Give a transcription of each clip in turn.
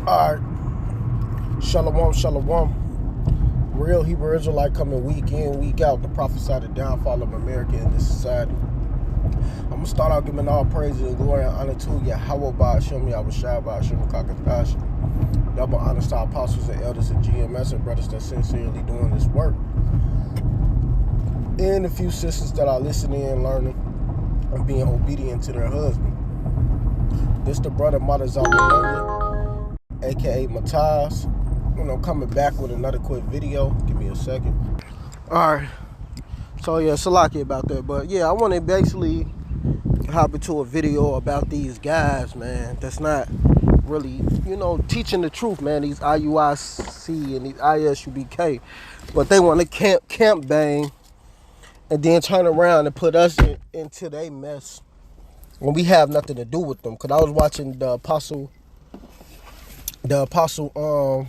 All right, shalom, shalom. Real Hebrew Israelite coming week in, week out to prophesy the downfall of America and this society. I'm going to start out giving all praise and glory and honor to Yahweh Ba'ashem, Yahweh Shai Ba'ashem, Kakatash. Double honor to our apostles and elders and GMS and brothers that sincerely doing this work. And a few sisters that are listening and learning and being obedient to their husband. This the brother Madazal, aka Mataz. Coming back with another quick video. Give me a second. Alright. So yeah, Salaki about that. But yeah, I want to basically hop into a video about these guys, man, that's not really, teaching the truth, man. These IUIC and these ISUPK. But they want to camp bang and then turn around and put us into their mess when we have nothing to do with them. Because I was watching the apostle of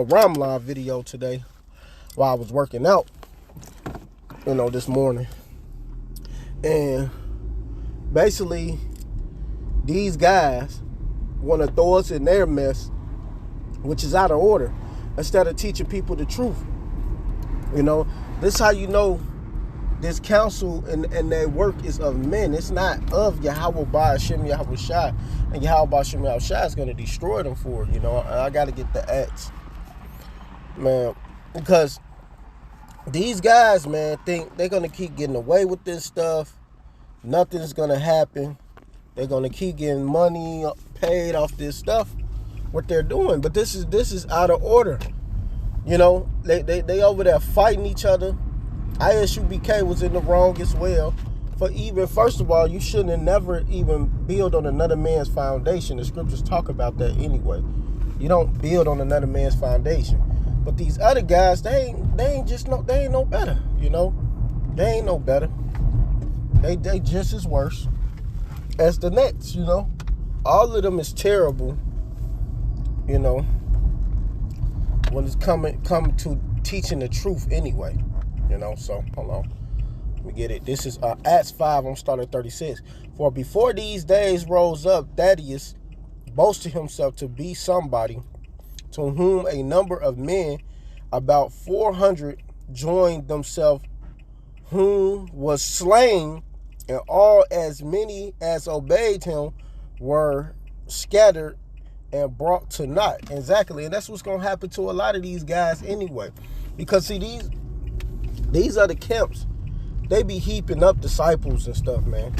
Ramlan video today while I was working out, this morning. And basically, these guys want to throw us in their mess, which is out of order, instead of teaching people the truth. This is how you know this counsel and their work is of men. It's not of Yahweh Ba'ashem, Yahweh Shai. And Yahweh Ba'ashem, Yahweh Shai is going to destroy them for it. I got to get the acts, man, because these guys, man, think they're going to keep getting away with this stuff. Nothing's going to happen. They're going to keep getting money paid off this stuff, what they're doing. But this is out of order. They over there fighting each other. ISUPK was in the wrong as well. For even, first of all, you shouldn't have never even build on another man's foundation. The scriptures talk about that anyway. You don't build on another man's foundation. But these other guys, they ain't no better, They ain't no better. They just as worse as the next, All of them is terrible, when it's come to teaching the truth anyway. So hold on. Let me get it. This is Acts 5. I'm starting at 36. For before these days rose up, Thaddeus boasted himself to be somebody, to whom a number of men, about 400, joined themselves, whom was slain, and all as many as obeyed him were scattered and brought to naught. Exactly. And that's what's going to happen to a lot of these guys anyway. Because see, these are the camps. They be heaping up disciples and stuff, man.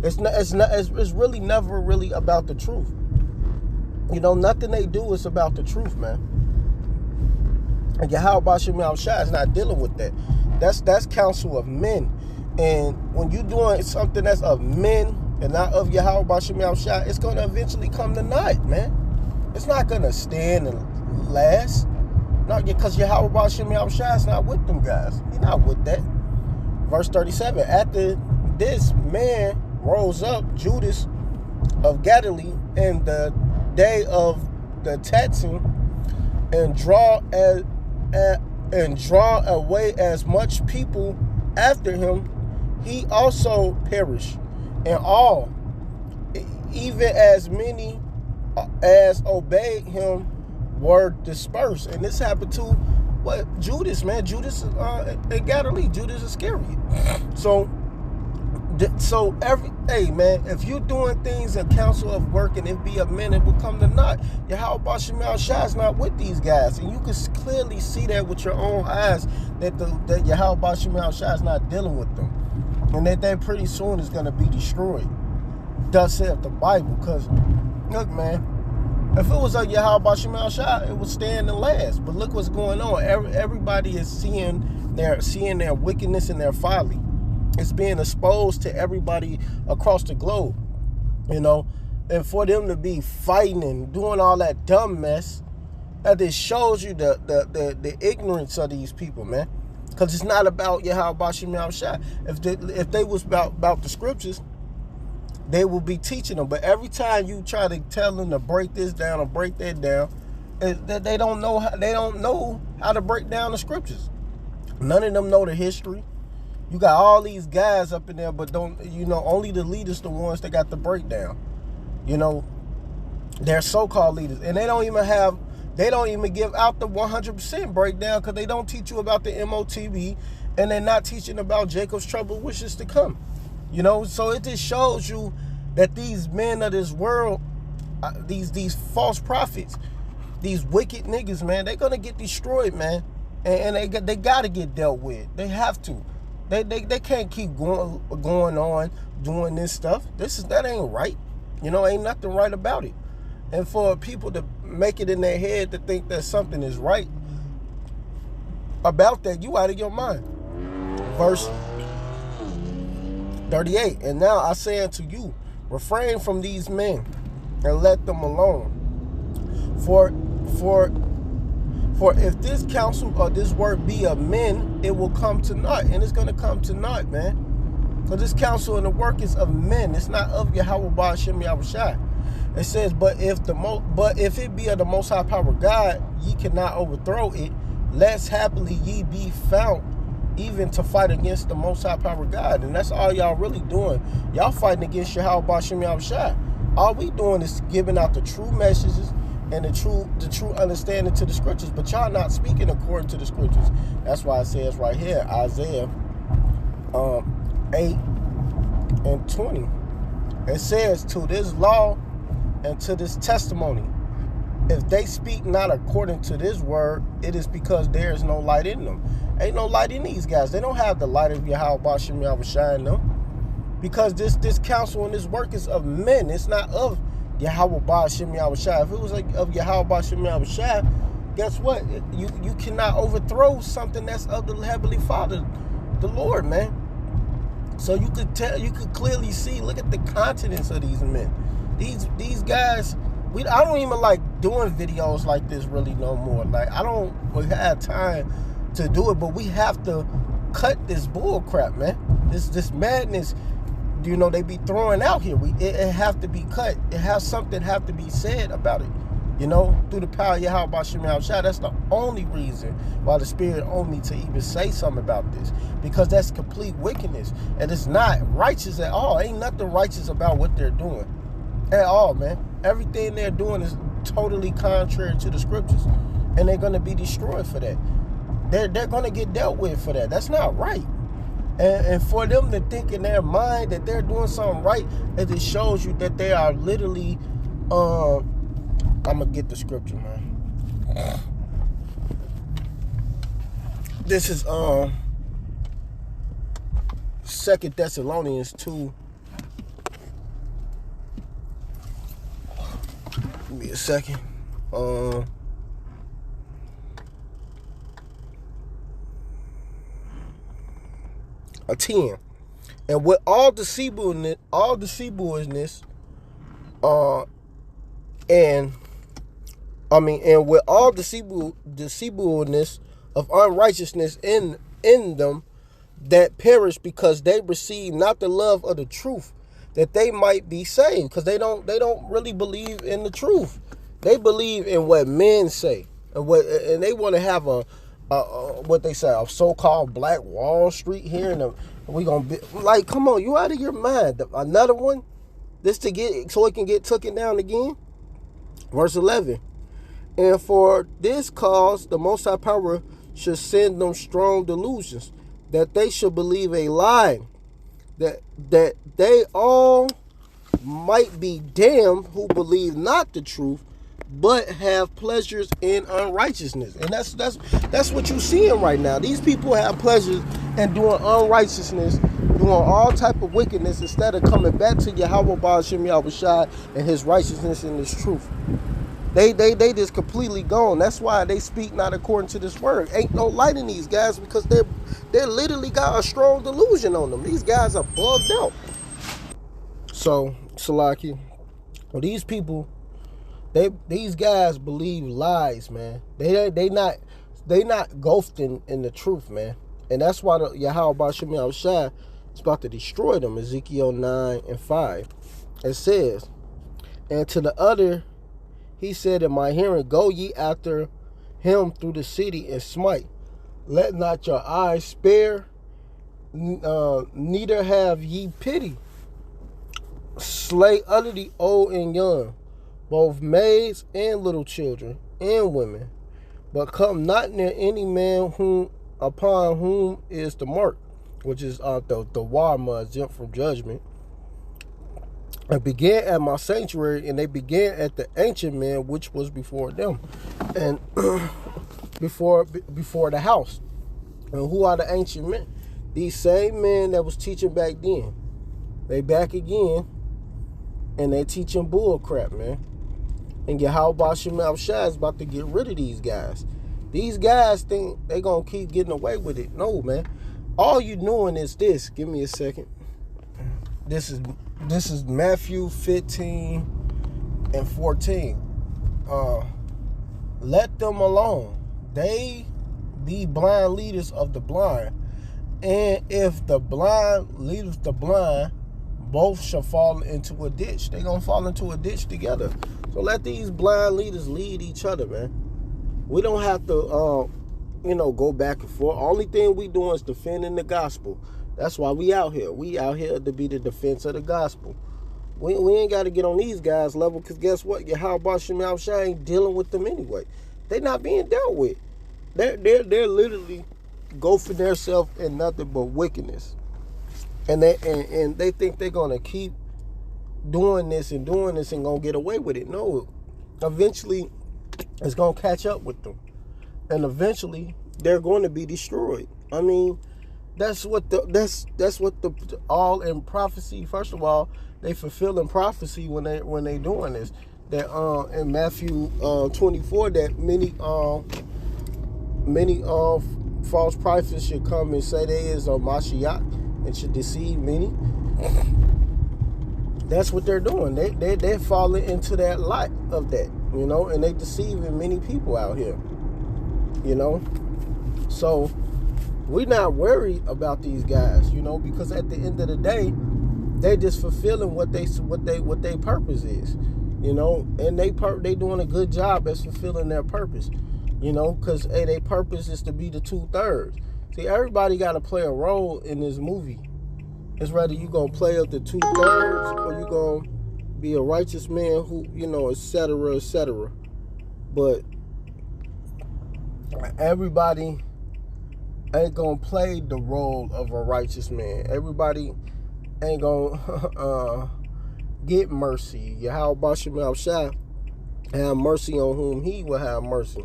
It's really never really about the truth. Nothing they do is about the truth, man. And Yahweh Ba'ashem Yahweh Shai is not dealing with that. That's counsel of men. And when you're doing something that's of men and not of Yahweh Ba'ashem Yahweh Shai, it's going to eventually come to naught, man. It's not going to stand and last. Not because Yahweh Ba'ashem Yahweh Shai is not with them guys. He's not with that. Verse 37. After this man rose up, Judas of Galilee, in the day of the taxing, and draw away as much people after him, he also perished, and all, even as many as obeyed him, were dispersed. And this happened to Judas, man. Judas in Galilee, Judas Iscariot. So hey man, if you're doing things in counsel of work and it be a man, it will come to naught. Yahweh Ba'ashem Yahweh Shai is not with these guys, and you can clearly see that with your own eyes that Yahweh Ba'ashem Yahweh Shai is not dealing with them, and that they pretty soon is going to be destroyed. Thus saith the Bible. Because look, man, if it was a Yahweh Ba'ashem Yahweh Shai, it would stand and last. But look what's going on. Everybody is seeing their wickedness and their folly. It's being exposed to everybody across the globe, and for them to be fighting and doing all that dumb mess, that just shows you the ignorance of these people, man. Because it's not about Yahweh Ba'ashem Yahweh Shai. If they was about the scriptures, they will be teaching them. But every time you try to tell them to break this down or break that down, they don't know how to break down the scriptures. None of them know the history. You got all these guys up in there, but only the leaders, the ones that got the breakdown. They're so-called leaders, and they don't even give out the 100% breakdown, because they don't teach you about the MOTB, and they're not teaching about Jacob's trouble which is to come. So it just shows you that these men of this world, these false prophets, these wicked niggas, man, they're gonna get destroyed, man, and they gotta get dealt with. They have to. They can't keep going on doing this stuff. That ain't right. Ain't nothing right about it. And for people to make it in their head to think that something is right about that, you out of your mind. Verse 38. And now I say unto you, refrain from these men and let them alone. For if this counsel or this word be of men, it will come to naught. And it's going to come to naught, man. Because this counsel and the work is of men. It's not of Yahweh Ba'ashem Yahushai. It says, but if it be of the Most High Power God, ye cannot overthrow it, lest happily ye be found even to fight against the Most High Power God. And that's all y'all really doing. Y'all fighting against Yahweh Ba'ashem Yahushai. All we doing is giving out the true messages and the true understanding to the scriptures, but y'all not speaking according to the scriptures. That's why it says right here, Isaiah 8 and 20. It says, to this law and to this testimony, if they speak not according to this word, it is because there is no light in them. Ain't no light in these guys. They don't have the light of Yahweh Ba'ashem Yahushai in them. Because this counsel and this work is of men. It's not of Yahweh Ba'ashem Yahushai. If it was of Yahweh Ba'ashem Yahushai, guess what? You cannot overthrow something that's of the Heavenly Father, the Lord, man. So you could clearly see, look at the continents of these men. These guys, I don't even like doing videos like this really no more. Like, I don't have time to do it, but we have to cut this bull crap, man. This madness, they be throwing out here. It have to be cut. Something have to be said about it, through the power of Yahweh Ba'ashem Yahushai. That's the only reason why the Spirit owned me to even say something about this, because that's complete wickedness, and it's not righteous at all. Ain't nothing righteous about what they're doing at all, man. Everything they're doing is totally contrary to the scriptures, and they're going to be destroyed for that. They're going to get dealt with for that. That's not right. And for them to think in their mind that they're doing something right, it just shows you that they are literally, I'm going to get the scripture, man. This is 2 Thessalonians 2. Give me a second. 10. And with all deceivableness, and with all deceivableness of unrighteousness in them that perish, because they receive not the love of the truth, that they might be saved. Because they don't really believe in the truth. They believe in what men say, and they want to have what they say, a so-called Black Wall Street here, and we gonna be like, come on, you out of your mind? Another one, so it can get taken down again. Verse 11. And for this cause, the Most High Power should send them strong delusions, that they should believe a lie, that they all might be damned who believe not the truth, but have pleasures in unrighteousness. And that's what you're seeing right now. These people have pleasures in doing unrighteousness, doing all type of wickedness, instead of coming back to Yahweh Ba'ashem Yahushai and his righteousness and his truth. They just completely gone. That's why they speak not according to this word. Ain't no light in these guys, because they're literally got a strong delusion on them. These guys are bugged out. So, Salaki, well, these people, these guys believe lies, man. They not ghosting in the truth, man. And that's why the Yahweh Ba'ashem Yahushai is about to destroy them. Ezekiel 9 and 5. It says, and to the other he said in my hearing, go ye after him through the city and smite. Let not your eyes spare, neither have ye pity. Slay utterly old and young, both maids and little children and women, but come not near any man upon whom is the mark, which is the Warma, exempt from judgment. And began at my sanctuary, and they began at the ancient man which was before them, and before the house. And who are the ancient men? These same men that was teaching back then. They back again, and they teaching bull crap, man. And Yahweh Shemel Shai is about to get rid of these guys. These guys think they gonna keep getting away with it. No, man. All you doing is this. Give me a second. This is Matthew 15 and 14. Let them alone. They be blind leaders of the blind. And if the blind leaders the blind, both shall fall into a ditch. They're going to fall into a ditch together. So let these blind leaders lead each other, man. We don't have to, go back and forth. Only thing we doing is defending the gospel. That's why we out here. We out here to be the defense of the gospel. We ain't got to get on these guys' level, because guess what? Yahweh Shemel Shai ain't dealing with them anyway. They not being dealt with. They're literally gophing themselves in nothing but wickedness. And they think they're going to keep doing this and going to get away with it. No. Eventually, it's going to catch up with them. And eventually, they're going to be destroyed. I mean, that's what the all in prophecy. First of all, they fulfilling prophecy when they doing this. That in Matthew 24, that many false prophets should come and say they is a Mashiach and should deceive many. That's what they're doing. They're falling into that light of that, and they deceiving many people out here, So we're not worried about these guys, because at the end of the day, they just fulfilling what they purpose is, and they doing a good job at fulfilling their purpose, because their purpose is to be the 2/3. See, everybody got to play a role in this movie. It's whether you gonna play up the 2/3 or you gonna be a righteous man who, etc., etc. But everybody ain't gonna play the role of a righteous man. Everybody ain't gonna get mercy. Yahweh Shemel Shai have mercy on whom he will have mercy.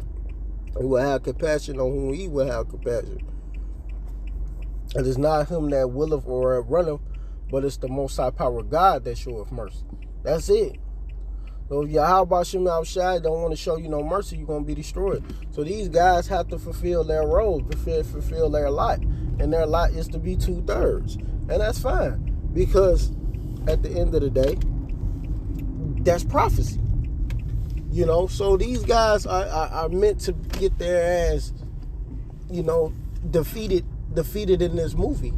He will have compassion on whom he will have compassion. It is not him that willeth or runneth, but it's the Most High Power God that showeth mercy. That's it. So if Yahweh Shemel Shai don't want to show you no mercy, you're going to be destroyed. So these guys have to fulfill their role, fulfill their lot. And their lot is to be 2/3. And that's fine. Because at the end of the day, that's prophecy. So these guys are meant to get their ass, defeated in this movie,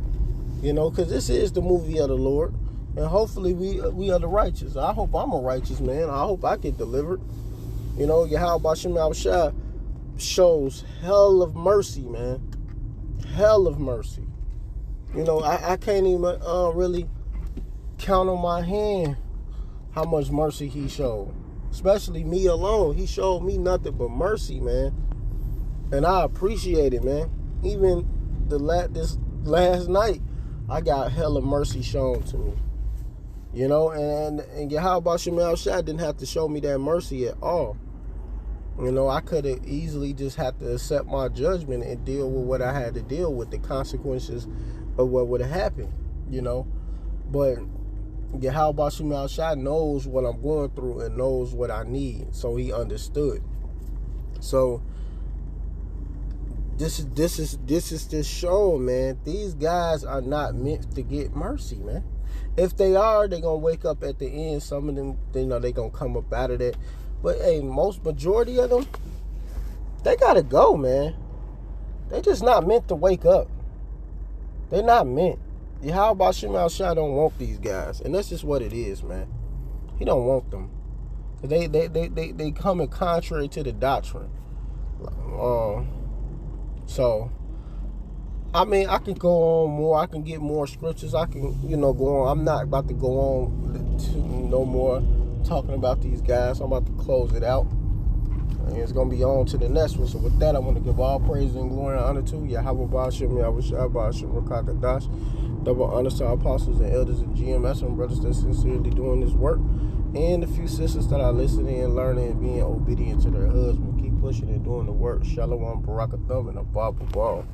because this is the movie of the Lord, and hopefully we are the righteous. I hope I'm a righteous man. I hope I get delivered. Yahweh Shemel Shai shows hell of mercy, man. Hell of mercy. I can't even really count on my hand how much mercy he showed. Especially me alone. He showed me nothing but mercy, man. And I appreciate it, man. Even this last night, I got hella mercy shown to me. And Yahweh Shemel Shai didn't have to show me that mercy at all. I could have easily just had to accept my judgment and deal with what I had to deal with, the consequences of what would have happened, But Yahweh Shemel Shai knows what I'm going through and knows what I need, so he understood. So this is this show, man. These guys are not meant to get mercy, man. If they are, they're gonna wake up at the end. Some of them, they're gonna come up out of that. But hey, majority of them, they gotta go, man. They just not meant to wake up. They're not meant. Yahweh Shemel Shai don't want these guys, and that's just what it is, man. He don't want them. They come in contrary to the doctrine. So, I mean, I can go on more. I can get more scriptures. I can, go on. I'm not about to go on to no more talking about these guys. I'm about to close it out. And it's going to be on to the next one. So with that, I want to give all praise and glory and honor to Yahweh Ba'ashem, Yahweh Shai Ba'ashem, Rakakadash. Double honor to our apostles and elders and GMS and brothers that sincerely doing this work. And the few sisters that are listening and learning and being obedient to their husband. Keep pushing and doing the work. Shalom, Barakathum, and Abba Ball.